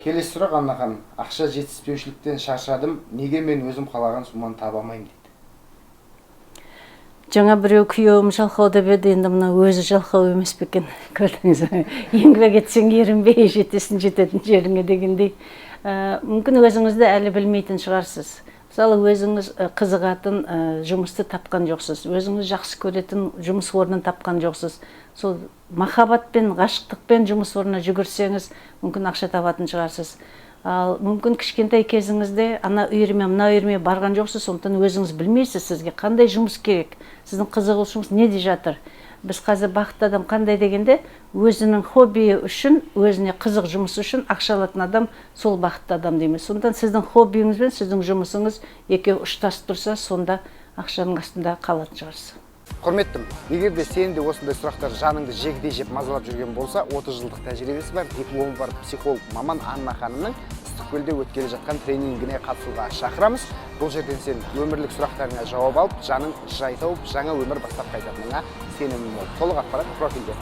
Келесі сұрақ Анна ханым. Ақша жетіспеушіліктен шаршадым. Неге мен өзім қалаған сумманы таба алмаймын дейді. Жаңа біреу күйеуім жалқау деп еді, енді мына өзі жалқау емес пе екен. Көрдіңіз бе? Еңбек етсең ерінбей жетесің жететін жеріңе дегендей. Мүмкін өзіңізді әлі білмейтін шығарсыз. Мысалы, өзіңіз қызығатын жұмысты тапқан жоқсыз. Өзіңіз жақсы көретін жұмыс орнын тапқан жоқсыз. Сол махаббатпен, ғашықтықпен жұмыс орнына жүгірсеңіз, мүмкін ақша табатын шығарсыз. Ал мүмкін кішкентай кезіңізде ана үйірме, мына үйірме барған жоқсыз, сондықтан өзіңіз білмейсіз, сізге қандай жұмыс керек, сіздің қызығушылығыңыз неде жатыр. Біз қазір бақытты адам қандай дегенде, өзінің хоббиі үшін, өзіне қызық жұмыс үшін ақша алатын адам сол бақытты адам дейміз. Сондықтан сіздің хоббиіңіз бен сіздің жұмысыңыз екеуі ұштасып тұрса, сонда ақшаның астында қалатын шығарсыз. Құрметтім, егер де сен де осындай сұрақтар жаныңды жегідей жеп мазалап жүрген болса, 30 жылдық тәжірибесі бар, дипломы бар психолог маман Анна ханымның Ыстықкөлде өткелі жатқан тренингіне қатысуға шақырамыз. Бұл жерден сен өмірлік сұрақтарыңа жауап алып, жаның жай тауып, жаңа өмір бастап қайтатыныңа сенімім мол. Толық ақпарат профильде.